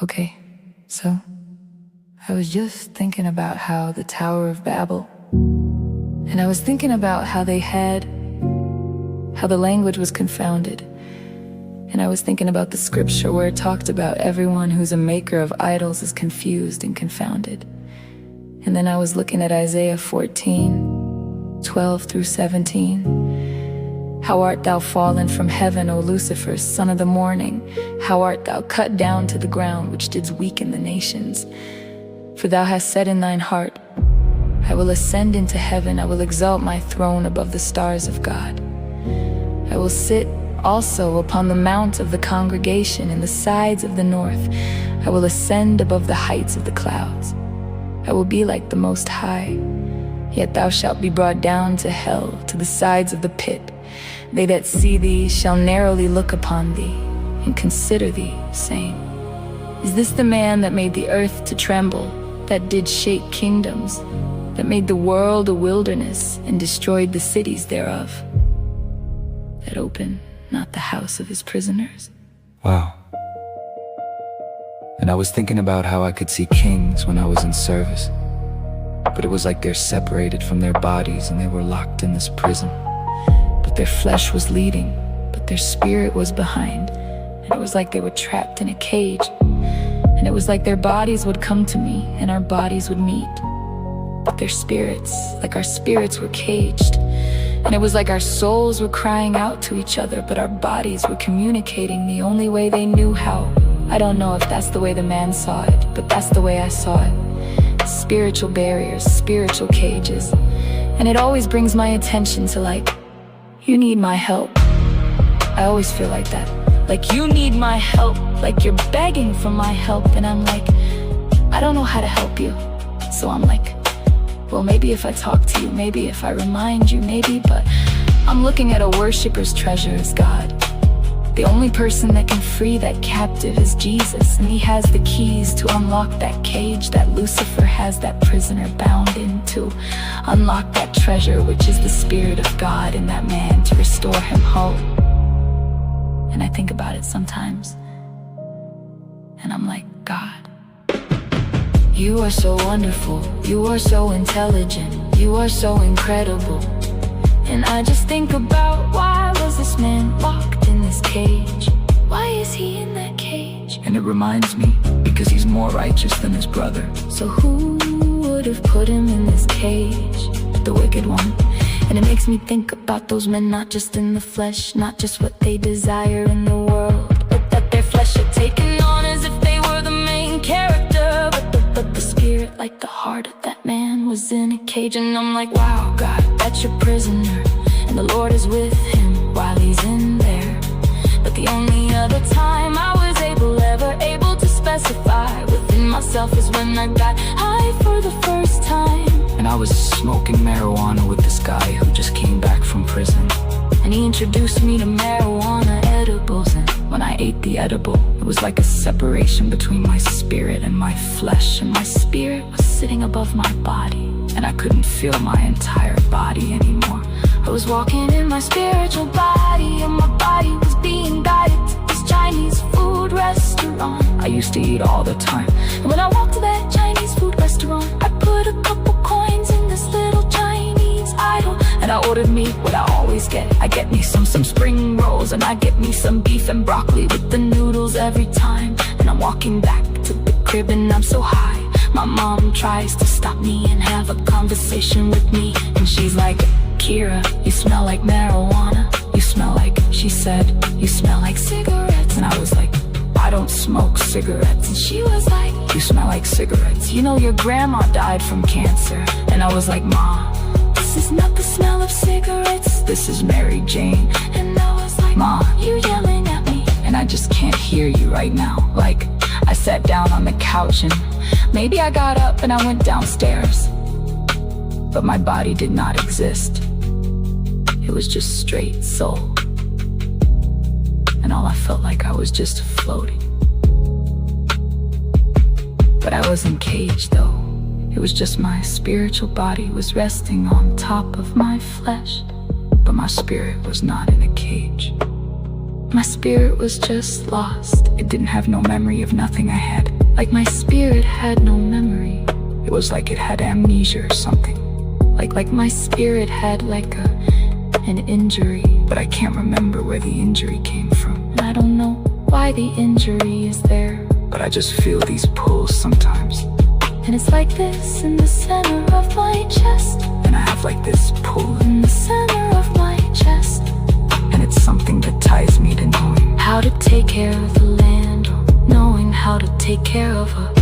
Okay, so I was just thinking about how the Tower of Babel, and I was thinking about how the language was confounded. And I was thinking about the scripture where it talked about everyone who's a maker of idols is confused and confounded. And then I was looking at Isaiah 14:12 through 17. How art thou fallen from heaven, O Lucifer, son of the morning? How art thou cut down to the ground, which didst weaken the nations? For thou hast said in thine heart, I will ascend into heaven, I will exalt my throne above the stars of God. I will sit also upon the mount of the congregation in the sides of the north. I will ascend above the heights of the clouds. I will be like the Most High. Yet thou shalt be brought down to hell, to the sides of the pit. They that see thee shall narrowly look upon thee, and consider thee, saying, Is this the man that made the earth to tremble, that did shake kingdoms, that made the world a wilderness, and destroyed the cities thereof, that opened not the house of his prisoners? Wow. And I was thinking about how I could see kings when I was in service, but it was like they're separated from their bodies and they were locked in this prison. But their flesh was leading, but their spirit was behind. And it was like they were trapped in a cage. And it was like their bodies would come to me and our bodies would meet. But their spirits, like our spirits, were caged. And it was like our souls were crying out to each other, but our bodies were communicating the only way they knew how. I don't know if that's the way the man saw it, but that's the way I saw it. Spiritual barriers, spiritual cages. And it always brings my attention to you need my help. I always feel like that. Like you need my help, like you're begging for my help. And I'm like, I don't know how to help you. So I'm like, well, maybe if I talk to you, maybe if I remind you, maybe. But I'm looking at a worshiper's treasure as God. The only person that can free that captive is Jesus, and he has the keys to unlock that cage that Lucifer has that prisoner bound into. Unlock that treasure, which is the Spirit of God in that man, to restore him whole. And I think about it sometimes, and I'm like, God, you are so wonderful, you are so intelligent, you are so incredible. And I just think about, why was this man locked in this cage? Why is he in that cage? And it reminds me, because he's more righteous than his brother. So who would have put him in this cage? The wicked one. And it makes me think about those men, not just in the flesh, not just what they desire in the world, but that their flesh had taken on as if they were the main character. But the spirit, like the heart of that man, was in a cage. And I'm like, wow, God, that's your prisoner, and the Lord is with him while he's in there. But the only other time I was ever able to specify within myself is when I got high for the first time. And I was smoking marijuana with this guy who just came back from prison. And he introduced me to marijuana edibles, and when I ate the edible, it was like a separation between my spirit and my flesh. And my spirit was sitting above my body, and I couldn't feel my entire body anymore. I was walking in my spiritual body, and my body was being guided to this Chinese food restaurant I used to eat all the time. And when I walked to that Chinese food restaurant, I put a couple coins in this little Chinese idol, and I ordered me what I always get. I get me some spring rolls, and I get me some beef and broccoli with the noodles every time. And I'm walking back to the crib and I'm so high. My mom tries to stop me and have a conversation with me, and she's like, Kira, you smell like marijuana. You smell like, she said, you smell like cigarettes. And I was like, I don't smoke cigarettes. And she was like, you smell like cigarettes. You know, your grandma died from cancer. And I was like, Ma, this is not the smell of cigarettes, this is Mary Jane. And I was like, Ma, you yelling at me, and I just can't hear you right now. Like, I sat down on the couch, and maybe I got up and I went downstairs, but my body did not exist. It was just straight soul, and all I felt like I was just floating. But I wasn't caged though. It was just my spiritual body was resting on top of my flesh, but my spirit was not in a cage. My spirit was just lost. It didn't have no memory of nothing I had. Like my spirit had no memory. It was like it had amnesia or something. Like my spirit had like an injury. But I can't remember where the injury came from. And I don't know why the injury is there. But I just feel these pulls sometimes. And it's like this in the center of my chest. And I have like this pull in the center of my chest. And it's something that ties me to knowing how to take care of the land, or knowing how to take care of a